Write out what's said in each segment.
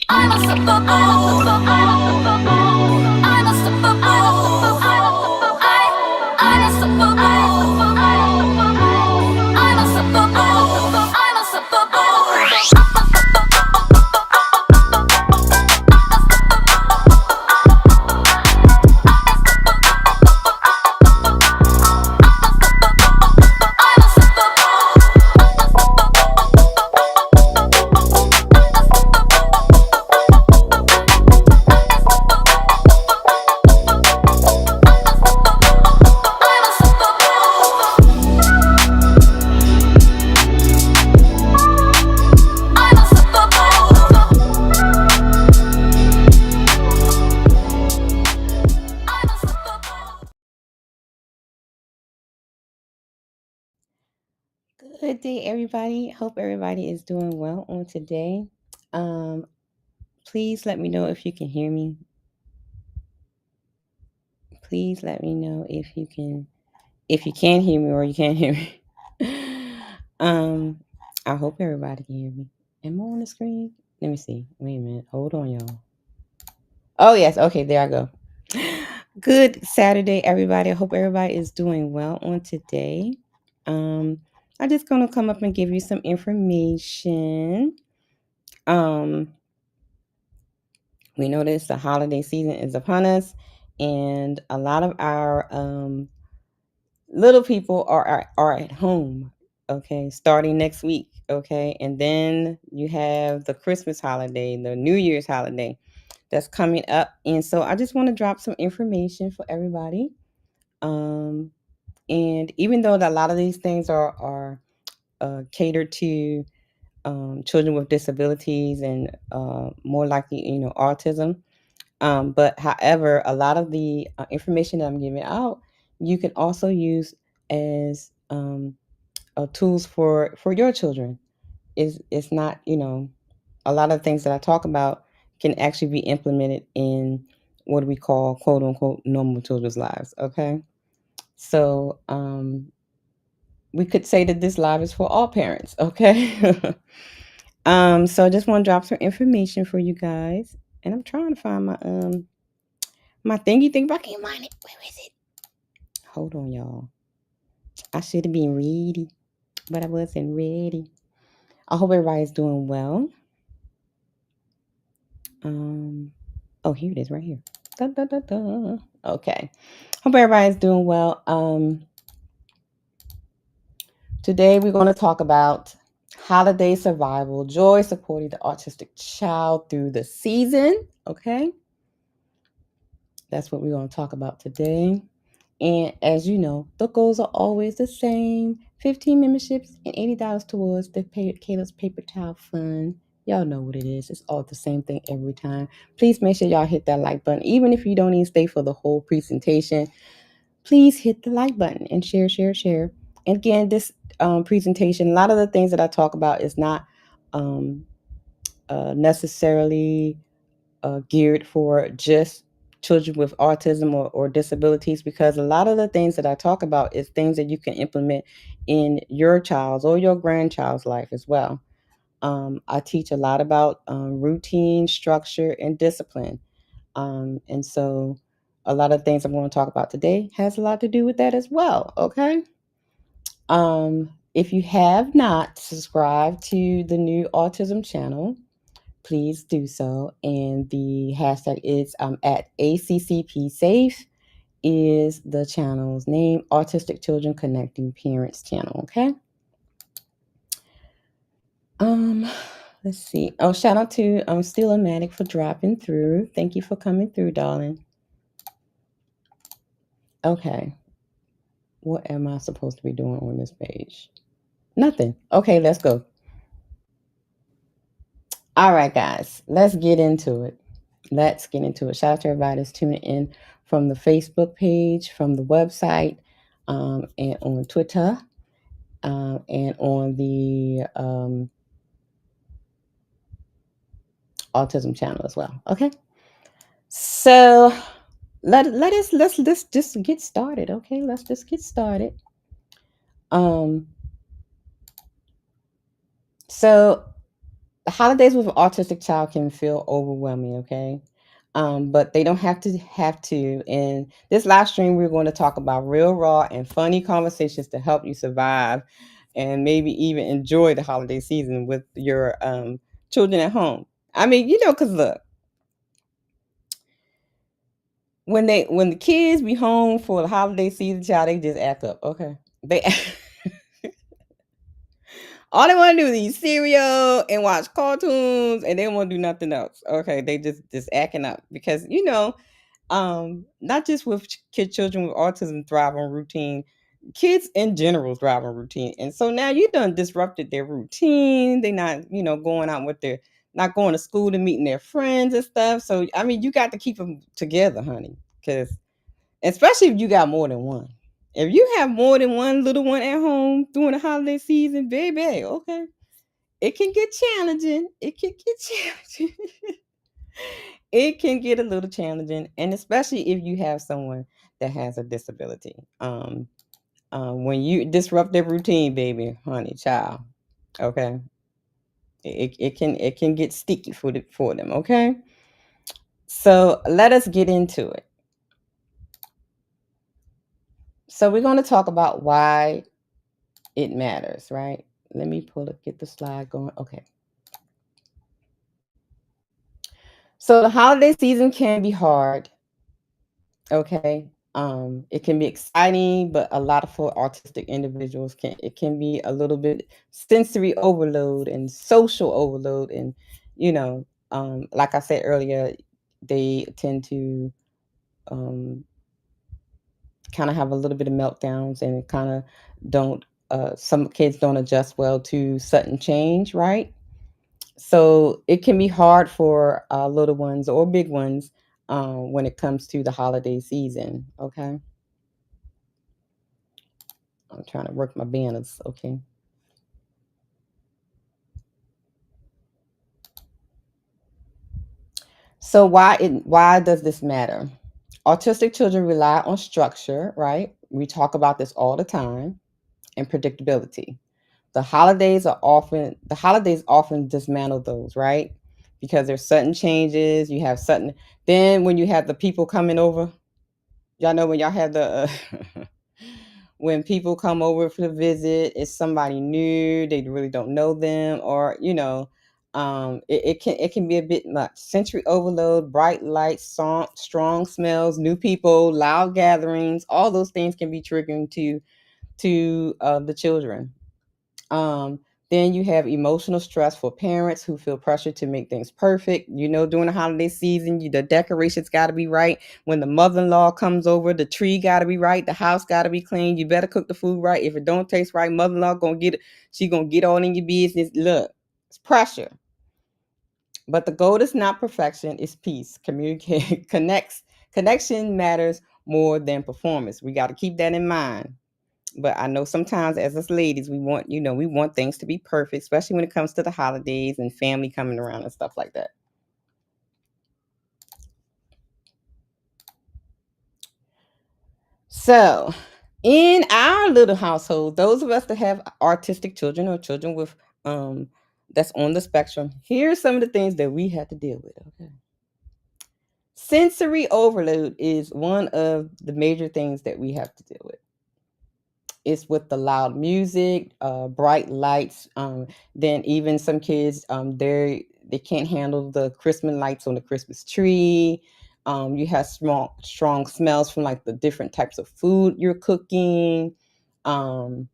I'm unstoppable. I'm unstoppable. I'm unstoppable. I'm unstoppable. I'm unstoppable. Good day, everybody. Hope everybody is doing well on today. Please let me know if you can hear me. Please let me know if you can hear me or you can't hear me. um, I hope everybody can hear me. Am I on the screen? Let me see. Wait a minute. Hold on, y'all. Oh yes. Okay, there I go. Good Saturday, everybody. I hope everybody is doing well on today. I'm just gonna come up and give you some information. We notice the holiday season is upon us, and a lot of our little people are at home. Okay, starting next week. Okay, and then you have the Christmas holiday, the New Year's holiday that's coming up, and so I just want to drop some information for everybody. Um, and even though a lot of these things are catered to children with disabilities and more likely, autism. But however, a lot of the information that I'm giving out, you can also use as tools for your children. It's not, a lot of things that I talk about can actually be implemented in what we call quote unquote normal children's lives. Okay, so we could say that this live is for all parents. Okay. So I just want to drop some information for you guys, and I'm trying to find my thingy thing, but I can't find it. Where is it? Hold on, y'all. I should have been ready, but I wasn't ready. I hope everybody's doing well. Oh, here it is, right here. Da, da, da, da. Okay. Hope everybody's doing well. Today we're going to talk about holiday survival, joy supporting the autistic child through the season. Okay. That's what we're going to talk about today. And as you know, the goals are always the same: 15 memberships and $80 towards the Kayla's Paper Towel Fund. Y'all know what it is. It's all the same thing every time. Please make sure y'all hit that like button. Even if you don't even stay for the whole presentation, please hit the like button and share, share, share. And again, this presentation, a lot of the things that I talk about is not necessarily geared for just children with autism or disabilities, because a lot of the things that I talk about is things that you can implement in your child's or your grandchild's life as well. I teach a lot about routine, structure, and discipline. And so a lot of things I'm going to talk about today has a lot to do with that as well. Okay. If you have not subscribed to the new autism channel, please do so. And the hashtag is at ACCP Safe is the channel's name, Autistic Children Connecting Parents channel. Okay. Let's see. Oh, shout out to Steelomatic for dropping through. Thank you for coming through, darling. Okay. What am I supposed to be doing on this page? Nothing. Okay, let's go. All right, guys, let's get into it. Shout out to everybody that's tuning in from the Facebook page, from the website, and on Twitter, and on the autism channel as well. Okay, so let's just get started. Okay, let's just get started. So The holidays with an autistic child can feel overwhelming, okay? But they don't have to. In this live stream, we're going to talk about real, raw, and funny conversations to help you survive and maybe even enjoy the holiday season with your children at home. I mean, because look, when the kids be home for the holiday season, child, they just act up. Okay, they all they want to do is eat cereal and watch cartoons, and they don't want to do nothing else. Okay, they just acting up because not just with children with autism thrive on routine. Kids in general thrive on routine, and so now you done disrupted their routine. They not going out with their not going to school and meeting their friends and stuff. So I mean, you got to keep them together, honey, because especially if you got more than one. If you have more than one little one at home during the holiday season, baby, okay, it can get challenging. It can get challenging. It can get a little challenging, and especially if you have someone that has a disability. When you disrupt their routine, baby, honey, child, okay, it can get sticky for them. Okay, so let us get into it. So we're going to talk about why it matters, right? Let me get the slide going. Okay. So the holiday season can be hard, okay? It can be exciting, but a lot of for autistic individuals can be a little bit sensory overload and social overload, and like I said earlier, they tend to um, kind of have a little bit of meltdowns and kind of don't. Some kids don't adjust well to sudden change, right? So it can be hard for little ones or big ones when it comes to the holiday season. Okay, I'm trying to work my banners. Okay, so why does this matter? Autistic children rely on structure, right? We talk about this all the time, and predictability. The holidays often dismantle those, right? Because there's sudden changes. You have sudden. Then when you have the people coming over, y'all know when y'all have the when people come over for the visit, it's somebody new, they really don't know them, or it can be a bit much. Sensory overload, bright lights, strong smells, new people, loud gatherings, all those things can be triggering to the children. um, then you have emotional stress for parents who feel pressure to make things perfect. During the holiday season, the decorations got to be right. When the mother-in-law comes over, the tree got to be right. The house got to be clean. You better cook the food right. If it don't taste right, mother-in-law gonna get it. She gonna get all in your business. Look, it's pressure. But the goal is not perfection; it's peace. Communicate, connection matters more than performance. We got to keep that in mind. But I know sometimes as us ladies, we want things to be perfect, especially when it comes to the holidays and family coming around and stuff like that. So, in our little household, those of us that have artistic children or children with that's on the spectrum, here's some of the things that we have to deal with. Okay. Sensory overload is one of the major things that we have to deal with. It's with the loud music, bright lights. Then even some kids, they can't handle the Christmas lights on the Christmas tree. You have strong smells from like the different types of food you're cooking. Um,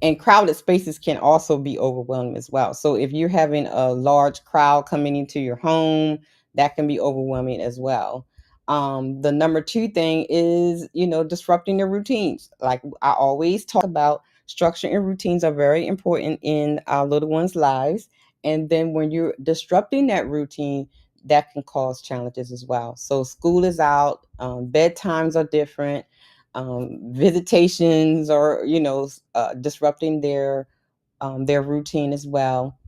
and crowded spaces can also be overwhelming as well. So if you're having a large crowd coming into your home, that can be overwhelming as well. The number two thing is, disrupting the routines. Like I always talk about, structure and routines are very important in our little ones' lives. And then when you're disrupting that routine, that can cause challenges as well. So school is out, bedtimes are different, visitations or disrupting their routine as well.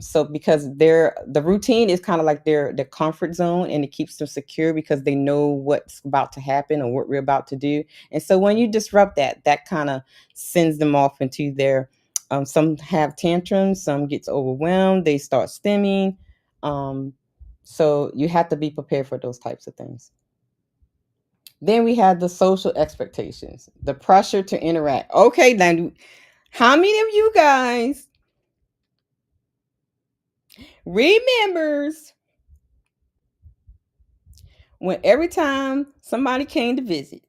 So because the routine is kind of like their comfort zone, and it keeps them secure because they know what's about to happen or what we're about to do. And so when you disrupt that kind of sends them off into their Some have tantrums, some gets overwhelmed, they start stimming. So you have to be prepared for those types of things. Then we have the social expectations, the pressure to interact. Okay, then how many of you guys remembers when every time somebody came to visit,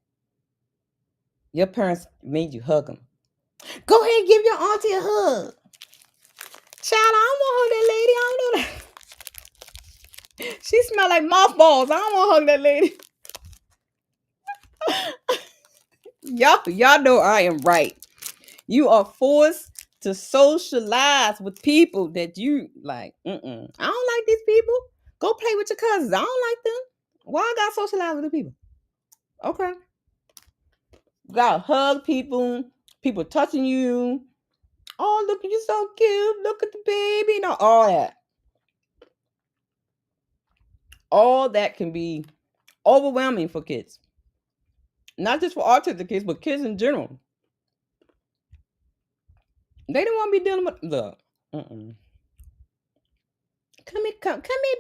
your parents made you hug them? Go ahead and give your auntie a hug. Child, I don't want to hug that lady. I don't know that. She smell like mothballs. I don't want to hug that lady. Y'all know I am right. You are forced to socialize with people that you like. I don't like these people. Go play with your cousins. I don't like them. Why I gotta socialize with the people? Okay. You gotta hug people. People touching you. Oh, look, you so cute. Look at the baby. You know, all that. All that can be overwhelming for kids. Not just for autistic kids, but kids in general. They don't want to be dealing with the. Come here,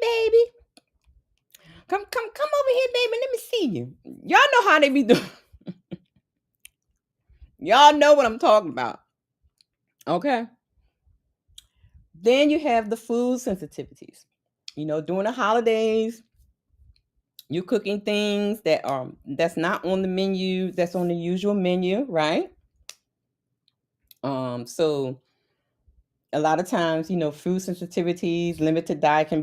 baby. Come over here, baby. Let me see you. Y'all know how they be doing. Y'all know what I'm talking about. Okay. Then you have the food sensitivities. You know, during the holidays, you're cooking things that's not on the menu, that's on the usual menu, right? So a lot of times, food sensitivities, limited diet can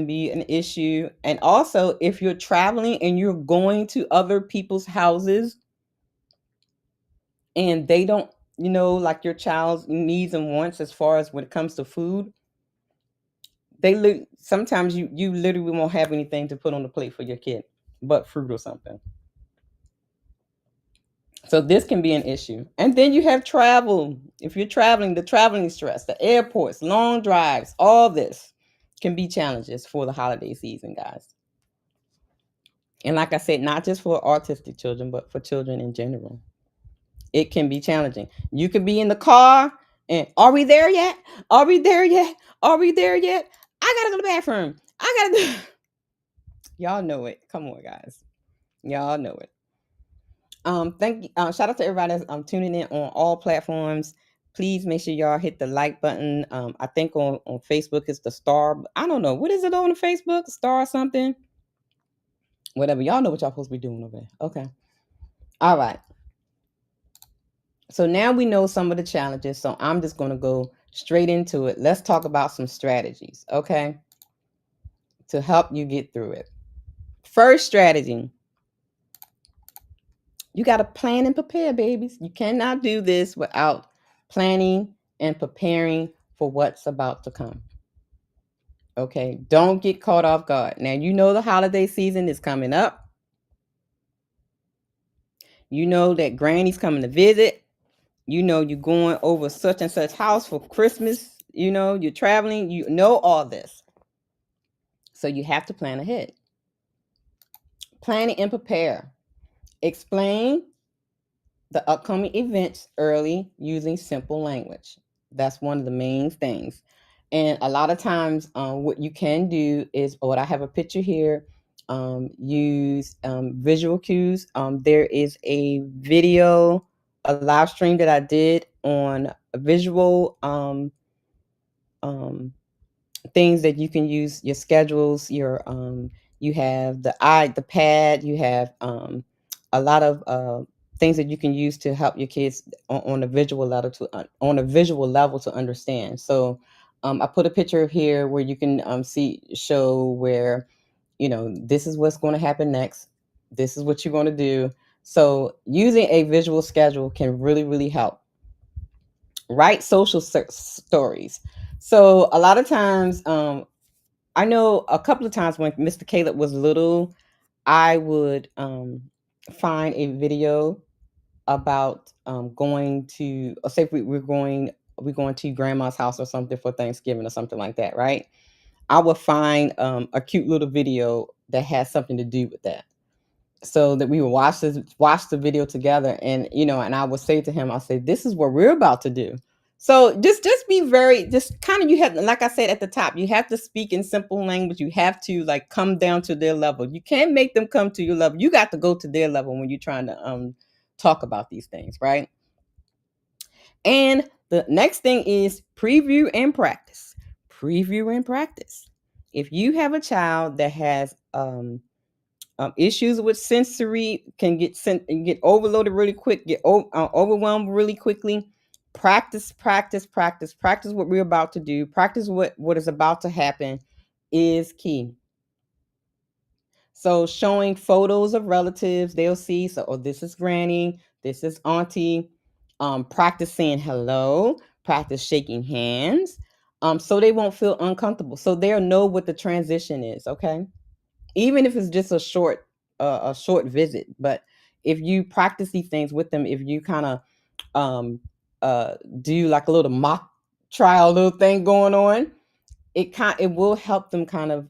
be an issue. And also, if you're traveling and you're going to other people's houses and they don't, like your child's needs and wants as far as when it comes to food, sometimes you literally won't have anything to put on the plate for your kid but fruit or something. So this can be an issue. And then you have travel. If you're traveling, the traveling stress, the airports, long drives, all this can be challenges for the holiday season, guys. And like I said, not just for autistic children, but for children in general. It can be challenging. You could be in the car and are we there yet? Are we there yet? Are we there yet? I gotta go to the bathroom. I gotta do. Y'all know it. Come on, guys. Y'all know it. Thank you. Shout out to everybody that's tuning in on all platforms. Please make sure y'all hit the like button. I think on Facebook it's the star. I don't know. What is it on Facebook? Star something? Whatever. Y'all know what y'all supposed to be doing over there. Okay. All right. So now we know some of the challenges. So I'm just going to go straight into it. Let's talk about some strategies, okay? To help you get through it. First strategy. You got to plan and prepare, babies. You cannot do this without planning and preparing for what's about to come. Okay, don't get caught off guard. Now, you know the holiday season is coming up. You know that granny's coming to visit. You know you're going over such and such house for Christmas. You know you're traveling. You know all this. So you have to plan ahead. Planning and prepare. Explain the upcoming events early using simple language. That's one of the main things. And a lot of times, what you can do is, what I have a picture here, use visual cues. There is a video, a live stream that I did on visual things that you can use, your schedules, you have the pad, you have a lot of things that you can use to help your kids on a visual level to understand. So I put a picture here where you can show where this is what's going to happen next, this is what you're going to do. So using a visual schedule can really, really help. Write social stories. So a lot of times, I know a couple of times when Mr. Caleb was little, I would find a video about going to, say if we're going to grandma's house or something for Thanksgiving or something like that, right? I would find a cute little video that has something to do with that, so that we would watch the video together. And and I would say to him, I'll say, this is what we're about to do. So just be very, just kind of, you have, like I said at the top, you have to speak in simple language. You have to like come down to their level. You can't make them come to your level. You got to go to their level when you're trying to talk about these things, right? And the next thing is preview and practice. Preview and practice. If you have a child that has issues with sensory, can get overloaded really quick, get overwhelmed really quickly, practice, practice, practice, practice what we're about to do. Practice what is about to happen is key. So showing photos of relatives, they'll see, so, oh, this is granny, this is auntie. Practice saying hello, practice shaking hands, so they won't feel uncomfortable. So they'll know what the transition is, okay? Even if it's just a short visit. But if you practice these things with them, if you kind of um do like a little mock trial little thing going on, it will help them kind of,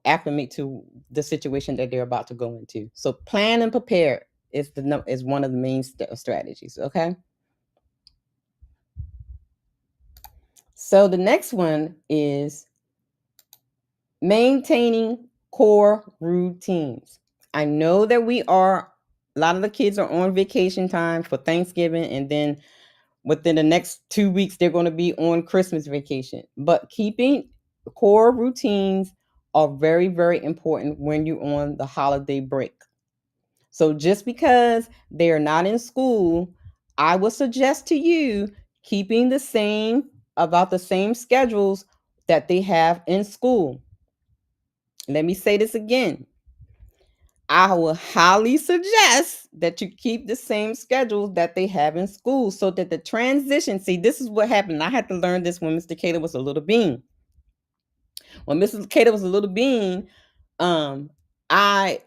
acclimate to the situation that they're about to go into. So plan and prepare is one of the main strategies, okay? So the next one is maintaining core routines. I know that a lot of the kids are on vacation time for Thanksgiving, and then within the next 2 weeks, they're going to be on Christmas vacation. But keeping core routines are very, very important when you're on the holiday break. So just because they're not in school, I would suggest to you keeping about the same schedules that they have in school. Let me say this again. I will highly suggest that you keep the same schedule that they have in school so that the transition, see, this is what happened. I had to learn this when Mr. Cater was a little bean. When Mrs. Cater was a little bean, I,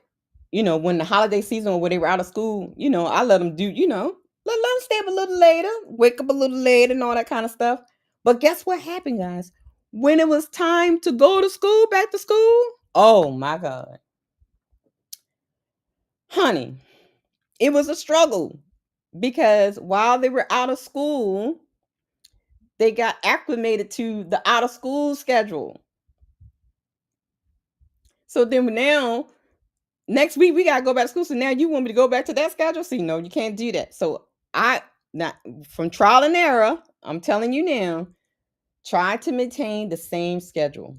when the holiday season or when they were out of school, I let them do, let them stay up a little later, wake up a little later and all that kind of stuff. But guess what happened, guys? When it was time to go to school, back to school, oh my God. Honey, it was a struggle because while they were out of school, they got acclimated to the out of school schedule. So then now, next week we gotta go back to school. So now you want me to go back to that schedule? See, no, you can't do that. So not from trial and error, I'm telling you now, try to maintain the same schedule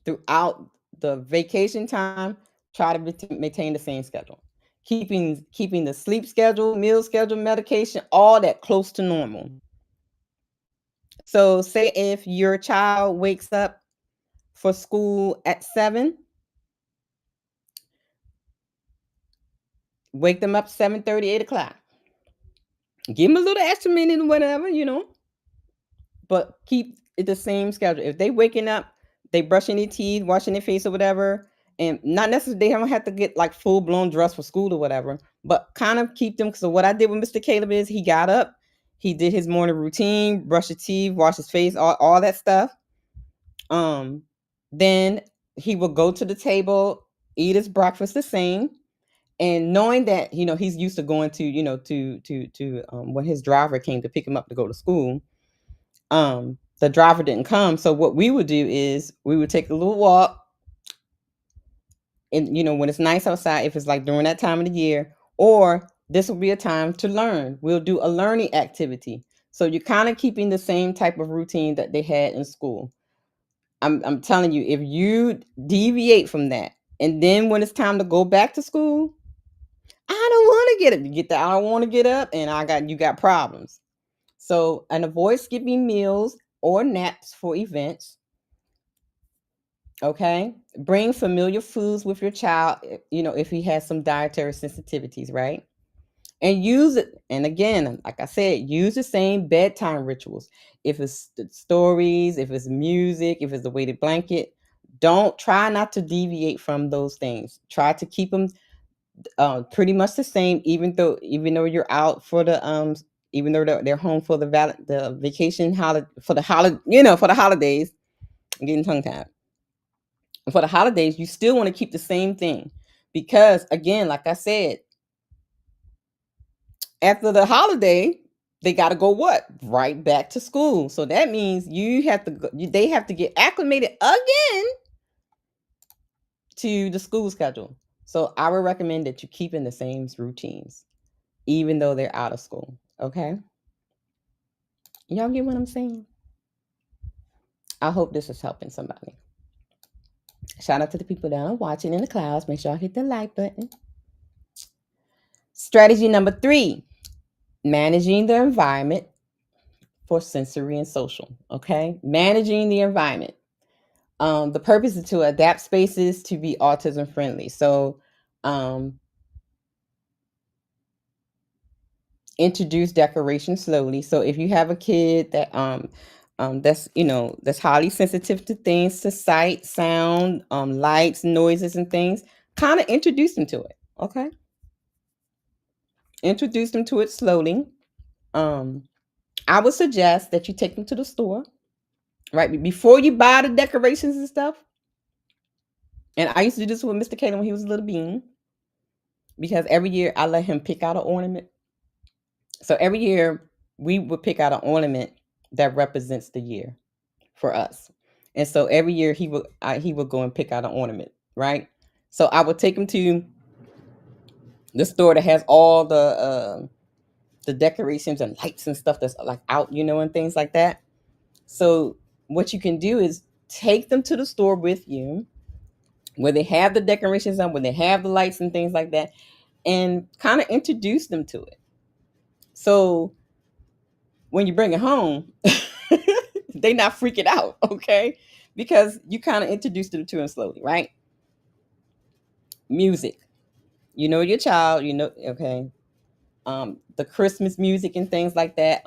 throughout the vacation time. Try to maintain the same schedule, keeping the sleep schedule, meal schedule, medication, all that close to normal. So say if your child wakes up for school at 7, wake them up 7:30, 8 o'clock. Give them a little extra minute or whatever, but keep it the same schedule. If they waking up, they brushing their teeth, washing their face or whatever, and not necessarily they don't have to get like full blown dress for school or whatever, but kind of keep them. So what I did with Mr. Caleb is he got up, he did his morning routine, brush his teeth, wash his face, all that stuff. Then he will go to the table, eat his breakfast the same, and knowing that he's used to going to when his driver came to pick him up to go to school. The driver didn't come, so what we would do is we would take a little walk, and when it's nice outside, if it's like during that time of the year, or this will be a time to learn. We'll do a learning activity. So you're kind of keeping the same type of routine that they had in school. I'm telling you, if you deviate from that, and then when it's time to go back to school, I don't want to I don't want to get up, and you got problems. So, and avoid skipping meals or naps for events. Okay, bring familiar foods with your child. If he has some dietary sensitivities, right? And use it. And again, like I said, use the same bedtime rituals. If it's stories, if it's music, if it's the weighted blanket, don't try not to deviate from those things. Try to keep them pretty much the same, even though you're out for the even though they're home for the vacation holiday for the holidays. I'm getting tongue tied. For the holidays, you still want to keep the same thing because again, like I said, after the holiday, they got to go what? Right back to school. So that means you have to go, they have to get acclimated again to the school schedule. So I would recommend that you keep in the same routines, even though they're out of school. Okay. Y'all get what I'm saying? I hope this is helping somebody. Shout out to the people that are watching in the clouds. Make sure I hit the like button. Strategy number 3, managing the environment for sensory and social. Okay. Managing the environment. The purpose is to adapt spaces to be autism friendly. So, introduce decoration slowly. So if you have a kid that that's that's highly sensitive to things, to sight, sound, lights, noises, and things, kind of introduce them to it. Okay, introduce them to it slowly. Um, I would suggest that you take them to the store right before you buy the decorations and stuff. And I used to do this with Mr. Caleb when he was a little bean, because every year I let him pick out an ornament. So every year we would pick out an ornament that represents the year for us. And so every year he would go and pick out an ornament, right? So I would take him to the store that has all the decorations and lights and stuff that's like out, and things like that. So what you can do is take them to the store with you where they have the decorations on, where they have the lights and things like that, and kind of introduce them to it. So when you bring it home, they not freaking out, okay? Because you kind of introduced them to them slowly, right? Music. You know your child, okay. The Christmas music and things like that.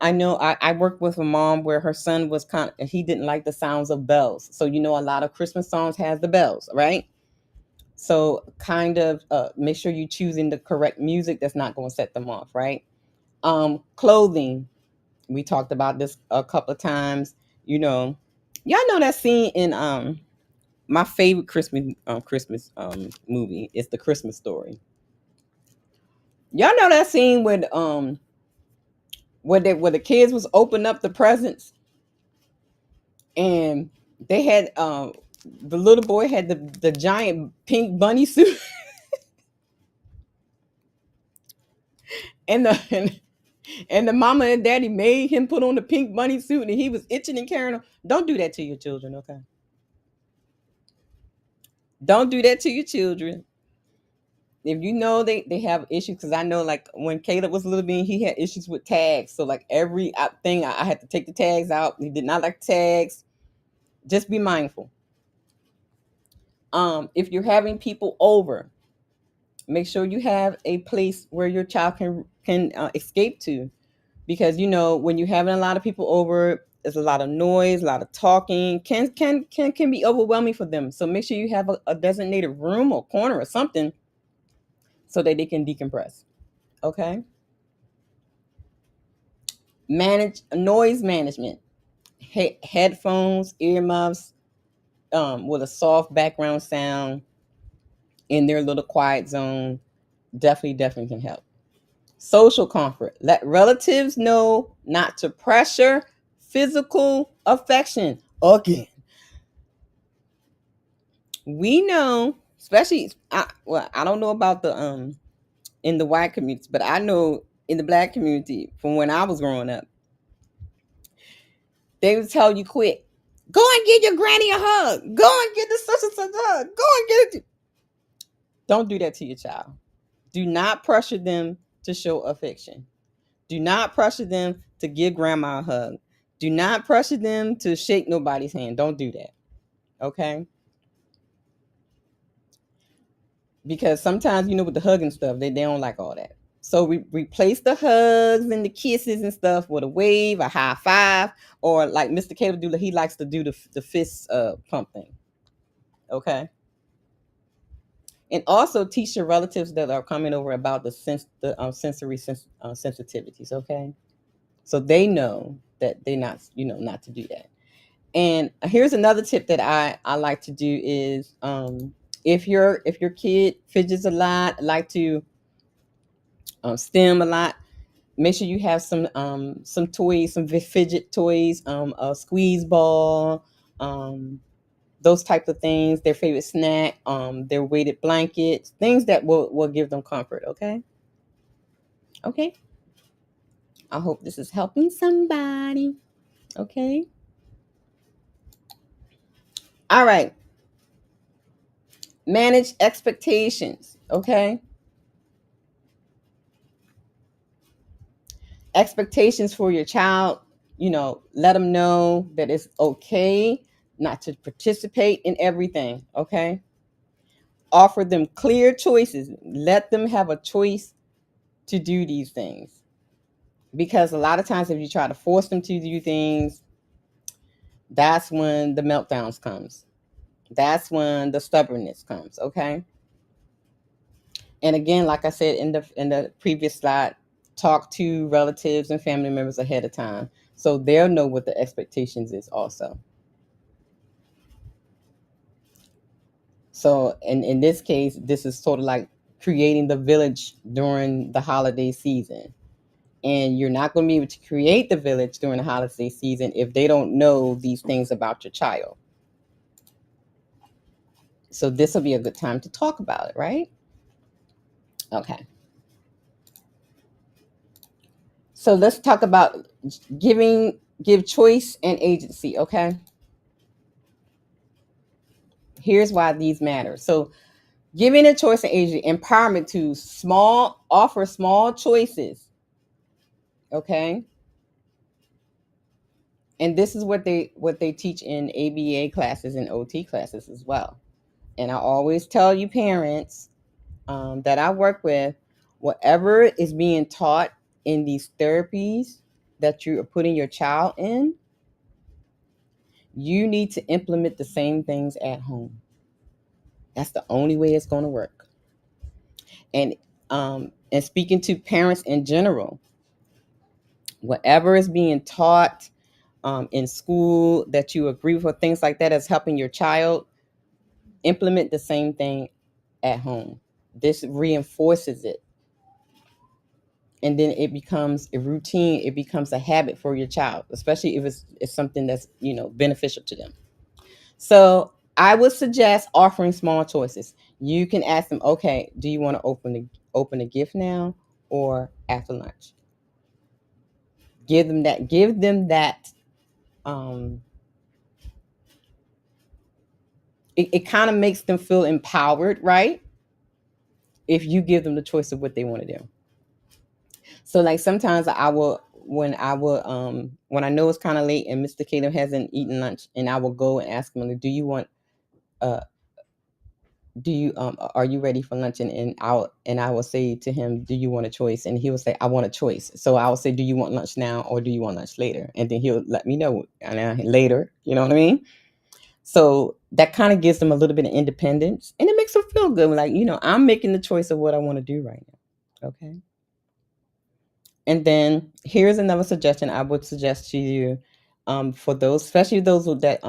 I know I worked with a mom where her son was he didn't like the sounds of bells. So a lot of Christmas songs has the bells, right? So kind of make sure you're choosing the correct music that's not going to set them off, right? Clothing. We talked about this a couple of times. Y'all know that scene in my favorite Christmas movie is The Christmas Story. Y'all know that scene where the kids was opening up the presents, and they had the little boy had the giant pink bunny suit, and the mama and daddy made him put on the pink bunny suit, and he was itching and carrying on. Don't do that to your children, okay? Don't do that to your children. If you know they have issues, because I know, like, when Caleb was a little bean, he had issues with tags. So like every thing, I had to take the tags out. He did not like tags. Just be mindful. If you're having people over, make sure you have a place where your child can escape to, because when you're having a lot of people over, there's a lot of noise, a lot of talking, can be overwhelming for them. So make sure you have a designated room or corner or something so that they can decompress. Okay. Manage noise management. Headphones, earmuffs, with a soft background sound in their little quiet zone definitely can help. Social comfort. Let relatives know not to pressure physical affection. Again, we know, especially I don't know about the in the white communities, but I know in the black community from when I was growing up, they would tell you quick, go and get your granny a hug. Go and get the such and such a hug. Go and get it. Don't do that to your child. Do not pressure them to show affection. Do not pressure them to give grandma a hug. Do not pressure them to shake nobody's hand. Don't do that. Okay? Because sometimes, with the hugging stuff, they don't like all that. So replace the hugs and the kisses and stuff with a wave, a high five, or like Mr. Caleb do, he likes to do the fist pump thing. Okay? And also teach your relatives that are coming over about the sensory sensitivities. Okay? So they know that they're not, not to do that. And here's another tip that I like to do is, if your kid fidgets a lot, like to stim a lot, make sure you have some toys, some fidget toys, a squeeze ball, those type of things, their favorite snack, their weighted blankets, things that will give them comfort. Okay. Okay. I hope this is helping somebody. Okay. All right. Manage expectations. Okay. Expectations for your child, let them know that it's okay not to participate in everything. Okay. Offer them clear choices. Let them have a choice to do these things. Because a lot of times if you try to force them to do things, that's when the meltdowns comes. That's when the stubbornness comes. Okay. And again, like I said in the previous slide, talk to relatives and family members ahead of time so they'll know what the expectations is also. So in this case, this is sort of like creating the village during the holiday season. And you're not going to be able to create the village during the holiday season if they don't know these things about your child. So this will be a good time to talk about it, right? Okay. So let's talk about give choice and agency. Okay. Here's why these matter. So giving a choice and agency, empowerment to offer small choices. Okay. And this is what they teach in ABA classes and OT classes as well. And I always tell you parents that I work with, whatever is being taught in these therapies that you are putting your child in, you need to implement the same things at home. That's the only way it's going to work. And speaking to parents in general, whatever is being taught in school that you agree with, or things like that, as helping your child, implement the same thing at home. This reinforces it. And then it becomes a routine. It becomes a habit for your child, especially if it's something that's beneficial to them. So I would suggest offering small choices. You can ask them, okay, do you want to open a gift now or after lunch? Give them that. It kind of makes them feel empowered, right? If you give them the choice of what they want to do. So like sometimes when I know it's kind of late and Mr. Caleb hasn't eaten lunch, and I will go and ask him, do you want uh do you are you ready for lunch? And I will say to him, do you want a choice? And he will say, I want a choice. So I will say, do you want lunch now or do you want lunch later? And then he'll let me know later, you know what I mean? So that kind of gives them a little bit of independence, and it makes them feel good, like, I'm making the choice of what I want to do right now. Okay. And then here's another suggestion I would suggest to you, for those, especially those that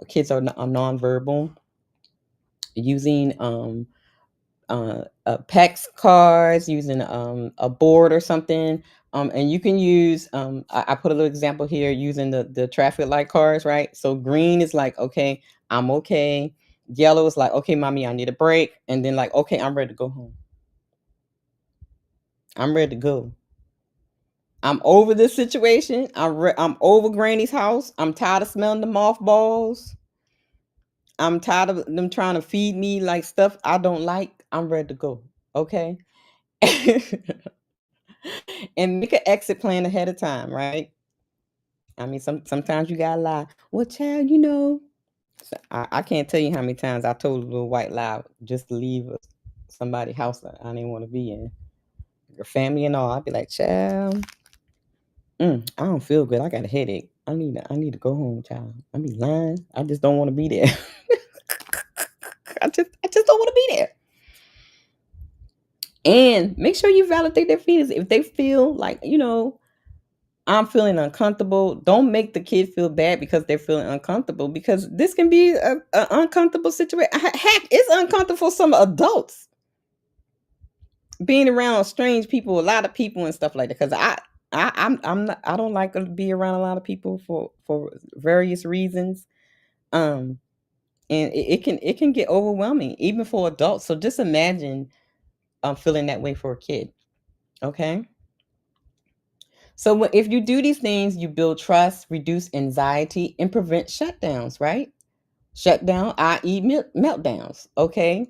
kids are nonverbal, using PEX cards, using a board or something. And you can use, I put a little example here using the traffic light cards, right? So green is like, okay, I'm okay. Yellow is like, okay, mommy, I need a break. And then like, okay, I'm ready to go home. I'm ready to go. I'm over this situation. I'm over Granny's house. I'm tired of smelling the mothballs. I'm tired of them trying to feed me like stuff I don't like. I'm ready to go. Okay. And make an exit plan ahead of time, right? I mean, sometimes you gotta lie. Well, child, so I can't tell you how many times I told a little white lie just to leave somebody's house that I didn't want to be in. Your family and all. I'd be like, child, I don't feel good. I got a headache. I need to go home, child. I be lying. I just don't want to be there. I just don't want to be there. And make sure you validate their feelings. If they feel like, I'm feeling uncomfortable, don't make the kid feel bad because they're feeling uncomfortable, because this can be an uncomfortable situation. Heck, it's uncomfortable for some adults being around strange people, a lot of people and stuff like that. Because I don't like to be around a lot of people for various reasons. Um, and it can get overwhelming even for adults. So just imagine feeling that way for a kid. Okay. So if you do these things, you build trust, reduce anxiety, and prevent shutdowns, right? Shutdown, i.e., meltdowns. Okay.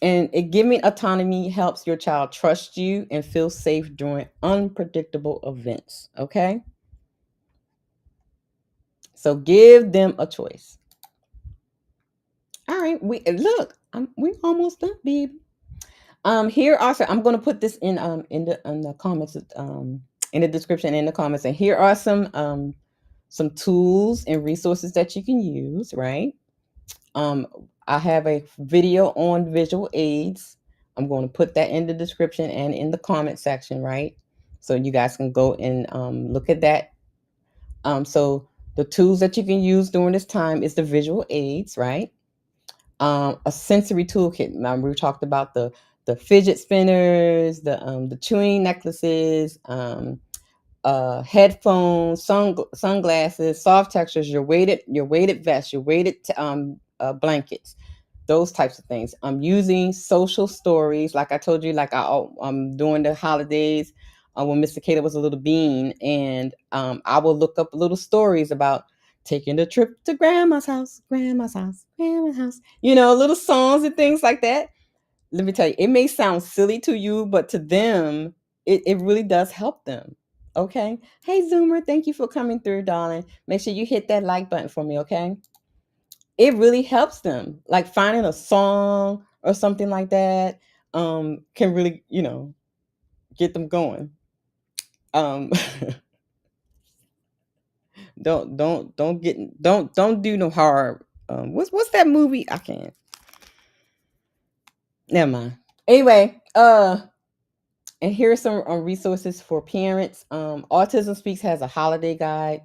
And it giving autonomy helps your child trust you and feel safe during unpredictable events. Okay. So give them a choice. All right. We almost done, baby. Here also I'm gonna put this in the comments in the description in the comments, and here are some tools and resources that you can use, right? Um, I have a video on visual aids. I'm going to put that in the description and in the comment section, right? So you guys can go and look at that. So the tools that you can use during this time is the visual aids, right? A sensory toolkit. Now we talked about the fidget spinners, the chewing necklaces, headphones, sunglasses, soft textures, your weighted vest, your weighted blankets, those types of things. I'm using social stories, like I told you, like I'm during the holidays when Mr. Cater was a little bean, and I will look up little stories about taking the trip to grandma's house, grandma's house, grandma's house. Little songs and things like that. Let me tell you, it may sound silly to you, but to them, it really does help them. Okay. Hey, Zoomer, thank you for coming through, darling. Make sure you hit that like button for me, okay? It really helps them. Like finding a song or something like that can really, get them going. Um don't do no hard what's that movie? I can't. Never mind. Anyway, and here are some resources for parents. Autism Speaks has a holiday guide.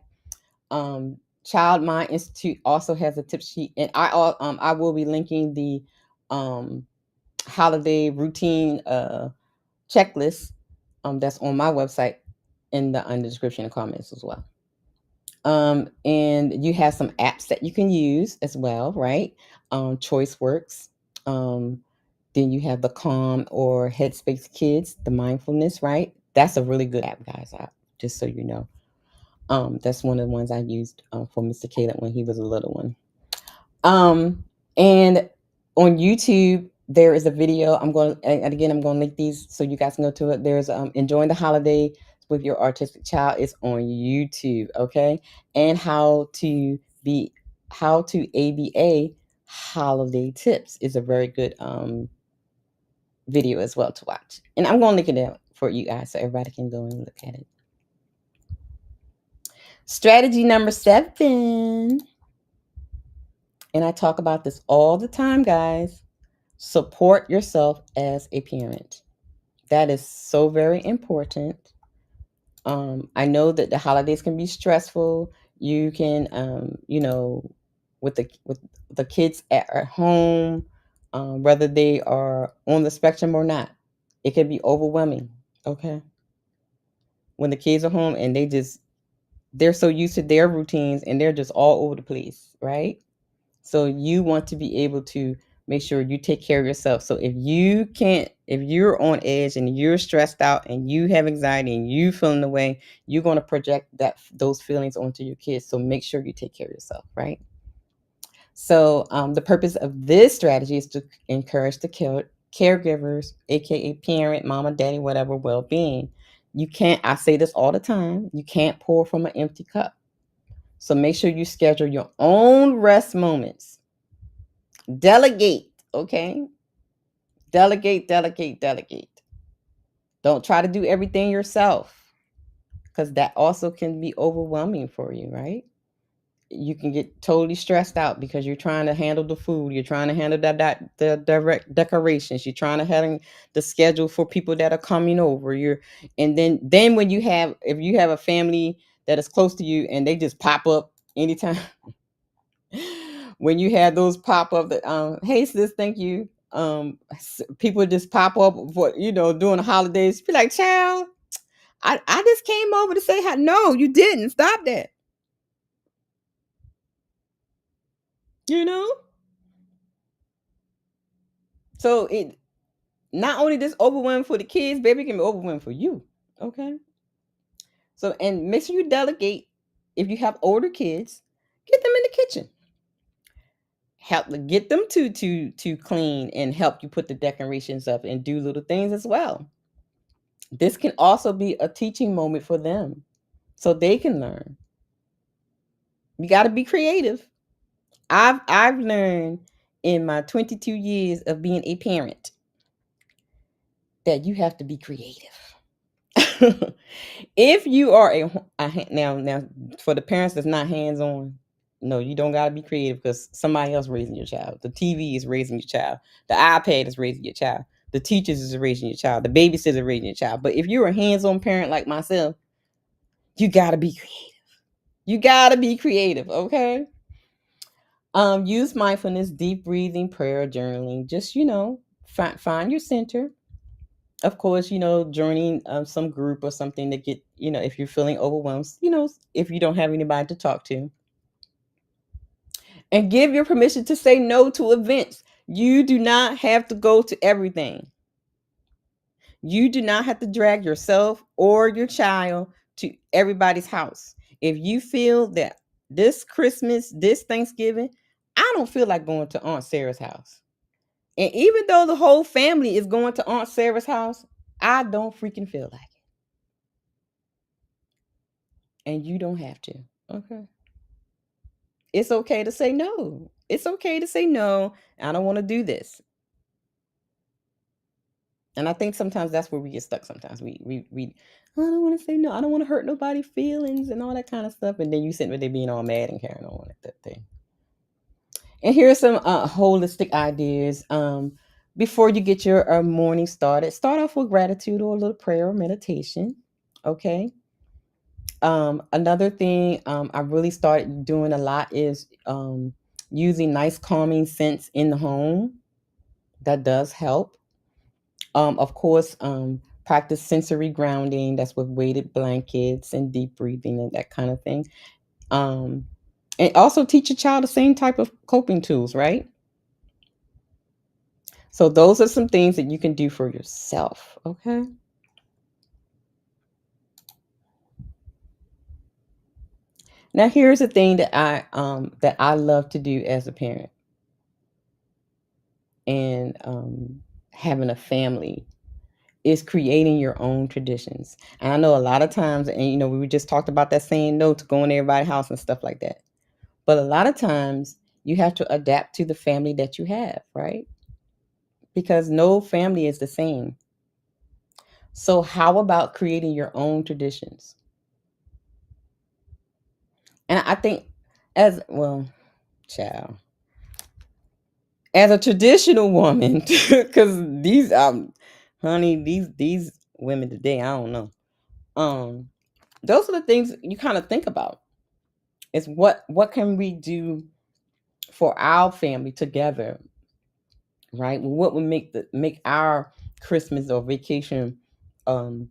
Child Mind Institute also has a tip sheet, and I will be linking the um, holiday routine checklist that's on my website in the description and comments as well. And you have some apps that you can use as well, right? ChoiceWorks. Then you have the Calm or Headspace Kids, the mindfulness, right? That's a really good app, guys. Just so you know. That's one of the ones I used for Mr. Caleb when he was a little one. And on YouTube, there is a video. I'm going to link these so you guys can go to it. There's enjoying the holiday with your autistic child is on YouTube, okay? And how to ABA holiday tips is a very good video as well to watch. And I'm going to link it out for you guys so everybody can go and look at it. Strategy number 7, and I talk about this all the time, guys. Support yourself as a parent. That is so very important. I know that the holidays can be stressful. You can, with the kids at home, whether they are on the spectrum or not, it can be overwhelming. Okay, when the kids are home and they're so used to their routines and they're just all over the place, right? So you want to be able to make sure you take care of yourself. So if you're on edge and you're stressed out and you have anxiety and you feeling the way, you're going to project those feelings onto your kids. So make sure you take care of yourself, right? So the purpose of this strategy is to encourage the caregivers, aka parent, mama, daddy, whatever, well-being. I say this all the time, you can't pour from an empty cup. So make sure you schedule your own rest moments. Delegate, okay? Delegate, delegate, delegate. Don't try to do everything yourself because that also can be overwhelming for you, right? You can get totally stressed out because you're trying to handle the food, you're trying to handle the direct decorations, you're trying to handle the schedule for people that are coming over. And then when if you have a family that is close to you and they just pop up anytime. When you have those pop up that hey sis, thank you. People just pop up for during the holidays. Be like, child, I just came over to say hi. No, you didn't. Stop that. You know? So it not only this overwhelming for the kids, baby, it can be overwhelming for you. Okay. So and make sure you delegate if you have older kids, get them in the kitchen. Help get them to clean and help you put the decorations up and do little things as well. This can also be a teaching moment for them so they can learn. You got to be creative. I've learned in my 22 years of being a parent that you have to be creative. If you are now for the parents that's not hands on, no, you don't got to be creative because somebody else raising your child. The TV is raising your child. The iPad is raising your child. The teachers is raising your child. The babysitter is raising your child. But if you're a hands-on parent like myself, you got to be creative. You got to be creative, okay? Use mindfulness, deep breathing, prayer, journaling. Just find your center. Of course, joining some group or something to get, if you're feeling overwhelmed, if you don't have anybody to talk to, and give your permission to say no to events. You do not have to go to everything. You do not have to drag yourself or your child to everybody's house. If you feel that this Christmas, this Thanksgiving, I don't feel like going to Aunt Sarah's house. And even though the whole family is going to Aunt Sarah's house, I don't freaking feel like it. And you don't have to. Okay. It's okay to say no. It's okay to say no. I don't want to do this. And I think sometimes that's where we get stuck. Sometimes we I don't want to say no. I don't want to hurt nobody's feelings and all that kind of stuff. And then you sitting with there being all mad and carrying on with that thing. And here are some holistic ideas. Before you get your morning started, start off with gratitude or a little prayer or meditation. Okay. Another thing I really started doing a lot is using nice calming scents in the home. That does help. Of course, practice sensory grounding. That's with weighted blankets and deep breathing and that kind of thing. Um, and also teach your child the same type of coping tools, right? So those are some things that you can do for yourself. Okay. Now here's the thing that I love to do as a parent and having a family is creating your own traditions. And I know a lot of times, and we just talked about that saying no to going to everybody's house and stuff like that. But a lot of times you have to adapt to the family that you have, right? Because no family is the same. So how about creating your own traditions? And I think as well, child, as a traditional woman, because these honey, these women today, I don't know. Those are the things you kind of think about. Is what can we do for our family together, right? What would make our Christmas or vacation um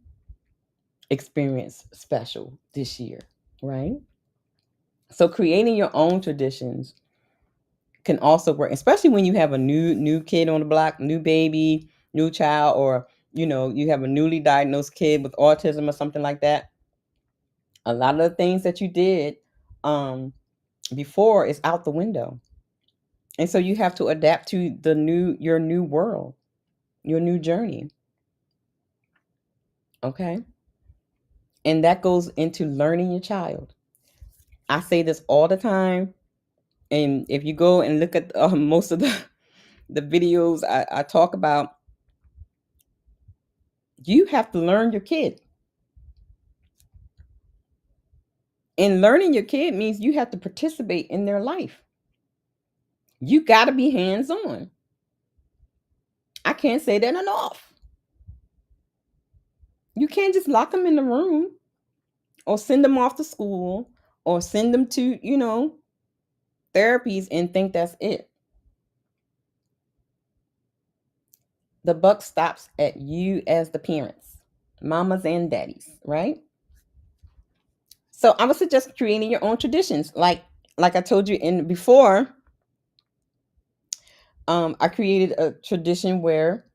experience special this year, right? So creating your own traditions can also work, especially when you have a new kid on the block, new baby, new child, or you have a newly diagnosed kid with autism or something like that. A lot of the things that you did um before is out the window. And so you have to adapt to your new world, your new journey. Okay? And that goes into learning your child. I say this all the time. And if you go and look at most of the videos I talk about, you have to learn your kid. And learning your kid means you have to participate in their life. You got to be hands on. I can't say that enough. You can't just lock them in the room or send them off to school or send them to, therapies and think that's it. The buck stops at you as the parents. mamas and daddies, right? So I would suggest creating your own traditions. Like I told you in before, I created a tradition where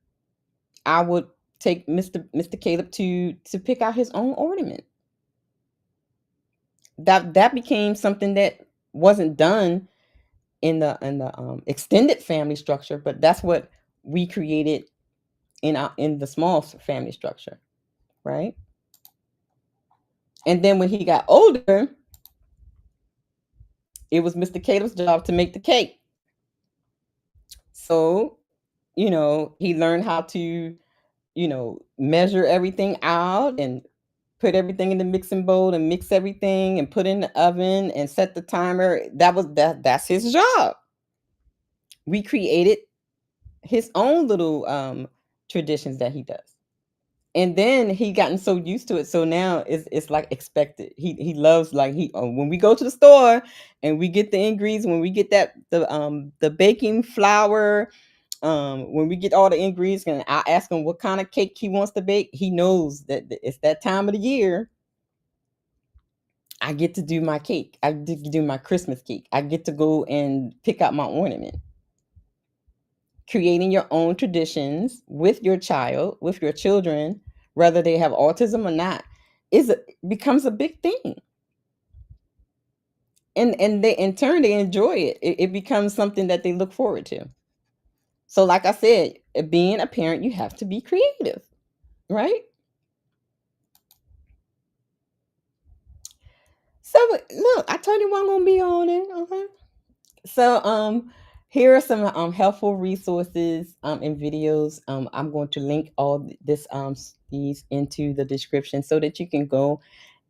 I would take Mr. Caleb to pick out his own ornament. That became something that wasn't done in the extended family structure, but that's what we created in the small family structure, right? And then when he got older, it was Mr. Caleb's job to make the cake. So, he learned how to, measure everything out and put everything in the mixing bowl and mix everything and put in the oven and set the timer. That's his job. We created his own little traditions that he does. And then he gotten so used to it, so now it's like expected. He loves, like, when we go to the store and we get the ingredients, when we get the baking flour, when we get all the ingredients, and I ask him what kind of cake he wants to bake, he knows that it's that time of the year. I get to do my cake. I get to do my Christmas cake. I get to go and pick out my ornament. Creating your own traditions with your child, with your children, whether they have autism or not, becomes a big thing. And they, in turn, they enjoy it. It becomes something that they look forward to. So, like I said, being a parent, you have to be creative, right? So look, I told you I'm gonna be on it. Okay. So here are some helpful resources and videos. I'm going to link all these into the description so that you can go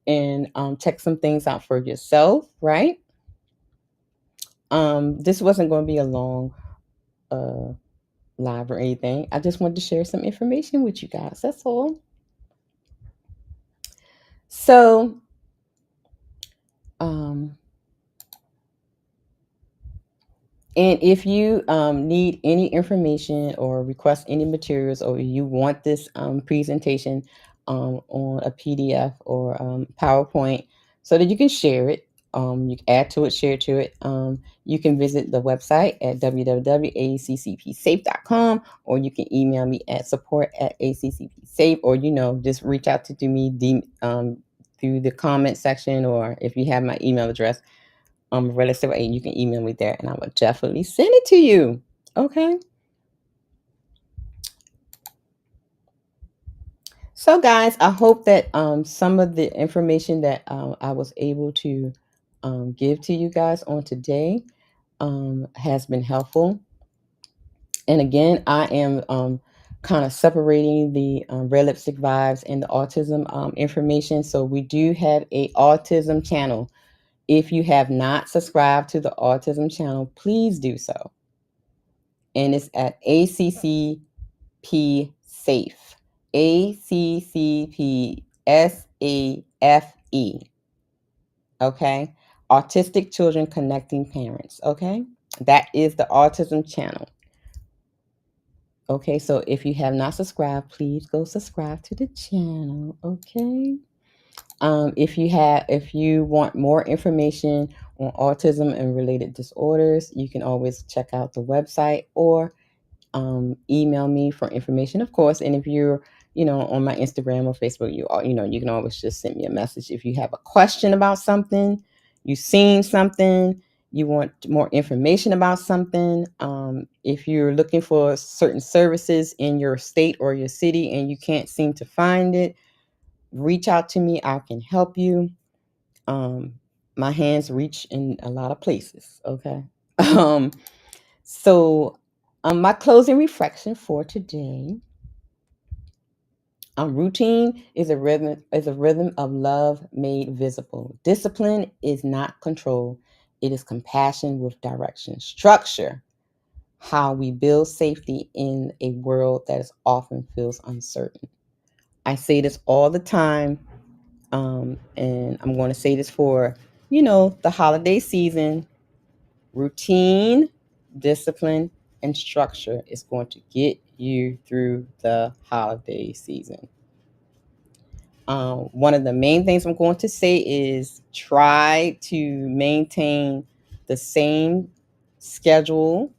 and check some things out for yourself, right? This wasn't going to be a long uh live or anything. I just wanted to share some information with you guys. That's all. So um and if you need any information or request any materials, or you want this presentation on a PDF or PowerPoint so that you can share it, you can add to it, share to it, you can visit the website at www.accpsafe.com, or you can email me at support@accpsafe, or just reach out to me through the comment section, or if you have my email address, relative aid, you can email me there and I will definitely send it to you. Okay. So guys, I hope that some of the information that I was able to give to you guys on today has been helpful. And again, I am kind of separating the red lipstick vibes and the autism information. So we do have a autism channel. If you have not subscribed to the autism channel, please do so. And it's at ACCP Safe. ACCPSAFE. Okay. Autistic Children Connecting Parents. Okay. That is the autism channel. Okay. So if you have not subscribed, please go subscribe to the channel. Okay. If you want more information on autism and related disorders, you can always check out the website or email me for information, of course. And if you're, on my Instagram or Facebook, you can always just send me a message if you have a question about something, you've seen something, you want more information about something. If you're looking for certain services in your state or your city and you can't seem to find it, reach out to me. I can help you. My hands reach in a lot of places. Okay. Um, so, my closing reflection for today: routine is a rhythm of love made visible. Discipline is not control; it is compassion with direction. Structure: how we build safety in a world that is often feels uncertain. I say this all the time, and I'm going to say this for the holiday season. Routine, discipline, and structure is going to get you through the holiday season. One of the main things I'm going to say is try to maintain the same schedule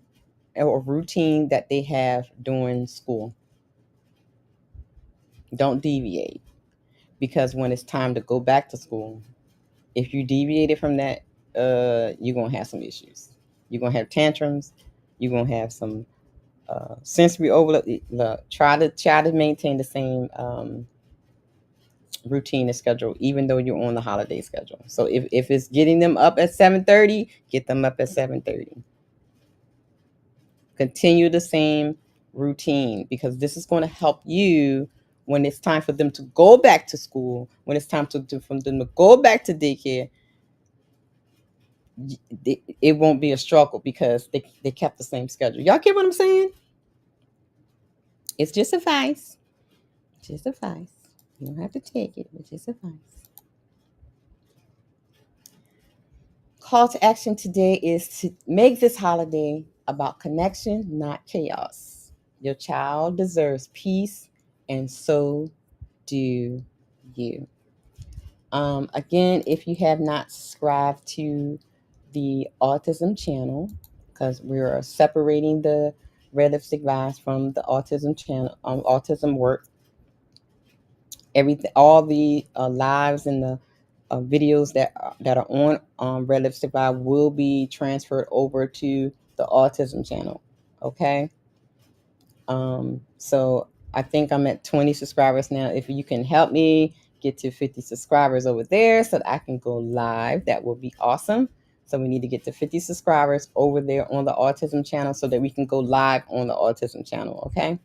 or routine that they have during school. Don't deviate, because when it's time to go back to school, if you deviated from that, you're gonna have some issues. You're gonna have tantrums. You're gonna have some sensory overload. Try to maintain the same routine and schedule, even though you're on the holiday schedule. So if it's getting them up at 7:30, get them up at 7:30. Continue the same routine, because this is going to help you when it's time for them to go back to school, when it's time for them to go back to daycare. It won't be a struggle because they kept the same schedule. Y'all get what I'm saying? It's just advice. Just advice. You don't have to take it, but just advice. Call to action today is to make this holiday about connection, not chaos. Your child deserves peace, and so do you. Again, if you have not subscribed to the autism channel, because we're separating the Red Lipstick Vibes from the autism channel, autism work. Everything, all the lives and the videos that are on Red Lipstick Vibe will be transferred over to the autism channel. Okay. So I think I'm at 20 subscribers now. If you can help me get to 50 subscribers over there so that I can go live, that will be awesome. So we need to get to 50 subscribers over there on the autism channel so that we can go live on the autism channel. Okay.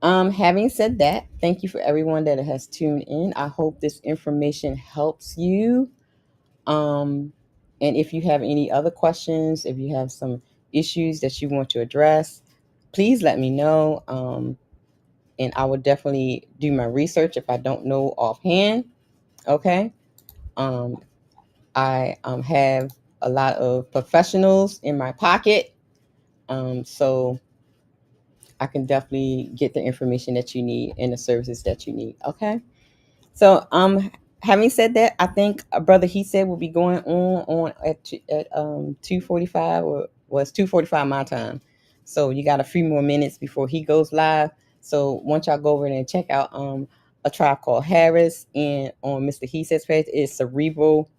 Having said that, thank you for everyone that has tuned in. I hope this information helps you. And if you have any other questions, if you have some issues that you want to address, please let me know. And I will definitely do my research if I don't know offhand. Okay. I have a lot of professionals in my pocket. So I can definitely get the information that you need and the services that you need. Okay. So having said that, I think brother he said will be going on at 2:45, or was 2:45 my time. So you got a few more minutes before he goes live. So once y'all go over there and check out a tribe called Harris, and on Mr. He says page is Cerebral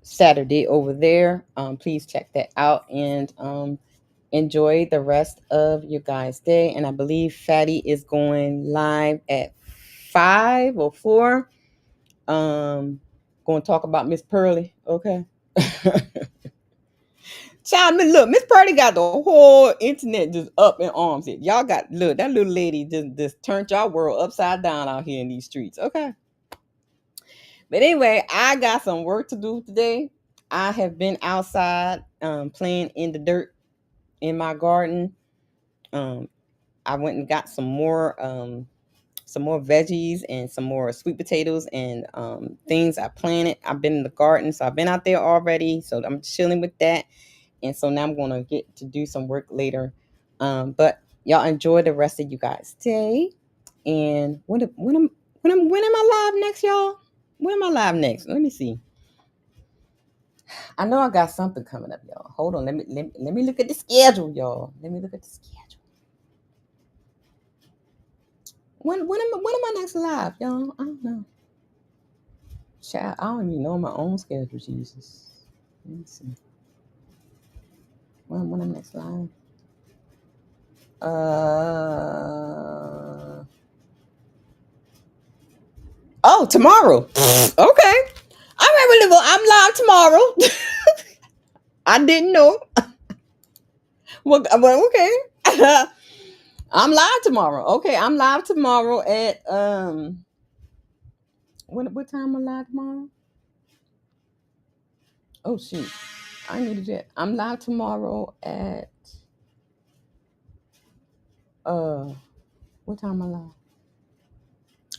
Saturday over there. Please check that out, and enjoy the rest of your guys' day. And I believe Fatty is going live at 5 or 4. Going to talk about Miss Pearly. Okay. Child, look, Miss Pearly got the whole internet just up in arms. Y'all got, look, that little lady just turned y'all world upside down out here in these streets. Okay. But anyway, I got some work to do today. I have been outside playing in the dirt in my garden. I went and got some more veggies and some more sweet potatoes and things I planted. I've been in the garden, so I've been out there already. So I'm chilling with that, and so now I'm gonna get to do some work later. But y'all enjoy the rest of you guys' day. And when am I live next, y'all? When am I live next? Let me see. I know I got something coming up, y'all. Hold on, let me look at the schedule, y'all. Let me look at the schedule. When am I next live, y'all? I don't know. Child, I don't even know my own schedule, Jesus. Let me see. When I'm next live? Oh, tomorrow. Okay. I'm live tomorrow. I didn't know. Well, okay. I'm live tomorrow. Okay, I'm live tomorrow at what time am I live tomorrow? Oh shoot. I needed that. I'm live tomorrow at what time am I live?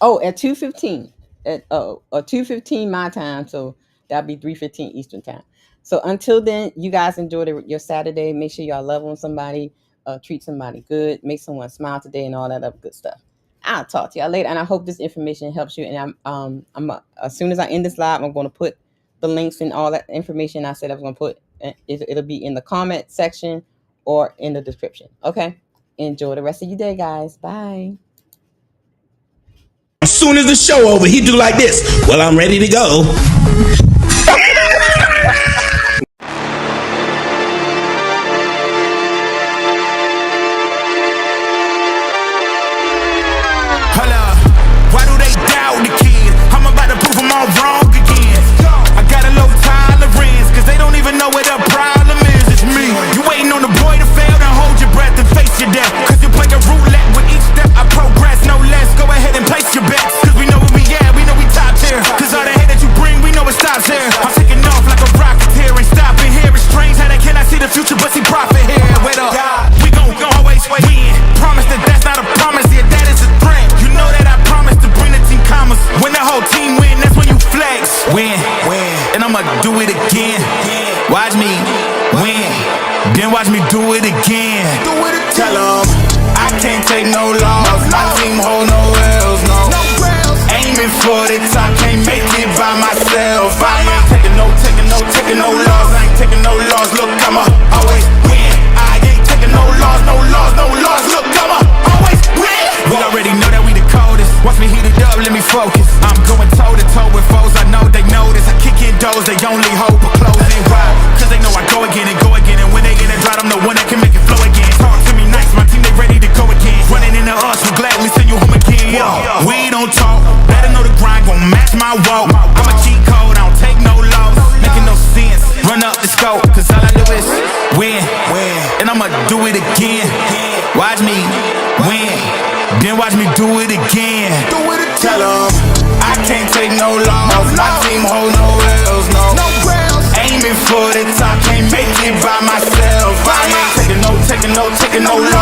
Oh, at 2:15. At 2:15 my time, so that'll be 3:15 Eastern time. So until then, you guys enjoy your Saturday. Make sure y'all love on somebody, treat somebody good, make someone smile today, and all that other good stuff. I'll talk to y'all later, and I hope this information helps you. And as soon as I end this live, I'm going to put the links and all that information I said I was going to put. It'll be in the comment section or in the description. Okay. Enjoy the rest of your day, guys. Bye. As soon as the show over, he do like this. Well, I'm ready to go. Watch me win, then watch me do it again. Tell them I can't take no loss. My team hold no L's, no. Aiming for the top, can't make it by myself. I ain't taking no loss. I ain't taking no loss. Look, I'ma always win. I ain't taking no loss. Look, I'ma always win. We already know that we the coldest. Watch me heat it up, let me focus. I'm going toe to toe with foes. I know they notice. I kick in doors, they only hope for closing. Why? Cause they know I go again. And when they get it right, I'm the one that can make it flow again. Talk to me nice, my team, they ready to go again. Running into us, we'll gladly send you home again. We don't talk, better know the grind, gon' match my walk. I'm a cheat code, I don't take no loss. Making no sense, run up the scope. Cause all I do is win. And I'ma do it again. Watch me win, then watch me do it again. Tell them I can't take no loss. My team hold no L's, no. Aiming for the top, can't make it by myself. I ain't taking no loss.